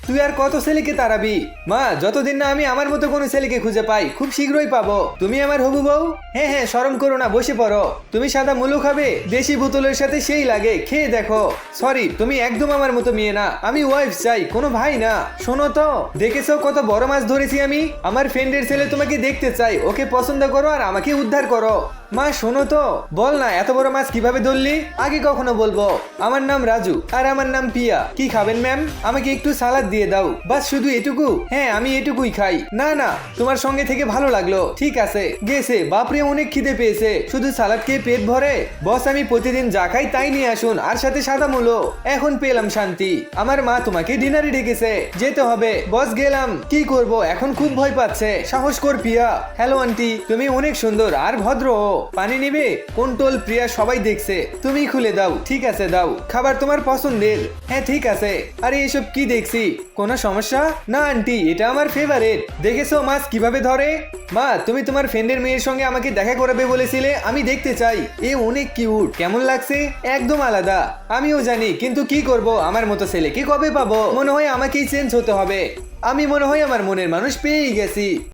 তুই আর কত ছেলেকে তাড়াবি? মা, যতদিন না আমি আমার মতো কোনো ছেলেকে খুঁজে পাই খুব শীঘ্রই পাবো। তুমি আমার হবু বউ? হ্যাঁ হ্যাঁ, শরম করো না, বসে পড়ো। তুমি সাদা মুলো খাবে? দেশি বোতলের সাথে সেই লাগে, খেয়ে দেখো। সরি, তুমি একদম আমার মতো মেয়ে না। আমি ওয়াইফ চাই, কোনো ভাই না। শোনো তো, দেখেছো কত বড় মাছ ধরেছি আমি? আমার ফ্রেন্ডের ছেলে তোমাকে দেখতে চাই, ওকে পছন্দ করো আর আমাকে উদ্ধার করো। মা শোনো তো, বল না এত বড় মাছ কিভাবে ধরলি? আগে কখনো বলবো। আমার নাম রাজু আর আমার নাম পিয়া। কি খাবেন ম্যাম? আমাকে একটু সালাদ দিয়ে দাও। বাস শুধু এটুকু? হ্যাঁ, আমি এটুকুই খাই। না না, তোমার সঙ্গে থেকে ভালো লাগলো। ঠিক আছে, গেছে। বাপরে, অনেক খিদে পেয়েছে। শুধু সালাদ খেয়ে পেট ভরে? বস, আমি প্রতিদিন যা খাই তাই নিয়ে আসুন, আর সাথে সাদা মূলো। এখন পেলাম শান্তি। আমার মা তোমাকে ডিনারে ডেকেছে, যেতে হবে। বস, গেলাম। কি করব, এখন খুব ভয় পাচ্ছে। সাহস কর পিয়া। হ্যালো আন্টি, তুমি অনেক সুন্দর আর ভদ্র। পানি নিবে? কন্ট্রোল প্রিয়া, সবাই দেখছে। তুমি খুলে দাও। ঠিক আছে, দাও। খাবার তোমার পছন্দের? হ্যাঁ ঠিক আছে। আরে এসব কি দেখছি? কোনো সমস্যা? না আন্টি, এটা আমার ফেভারিট। দেখেছো মাছ কিভাবে ধরে? মা, তুমি তোমার ফ্রেন্ডের মেয়ের সঙ্গে আমাকে দেখা করাবে বলেছিলে, আমি দেখতে চাই। এ অনেক কিউট। কেমন লাগছে? একদম আলাদা। আমিও জানি, কিন্তু কি করব, আমার মতো ছেলেকে কবে পাবো? মনে হয় আমাকেই চেঞ্জ হতে হবে। আমি মনে হয় আমার মনের মানুষ পেয়েই গেছি।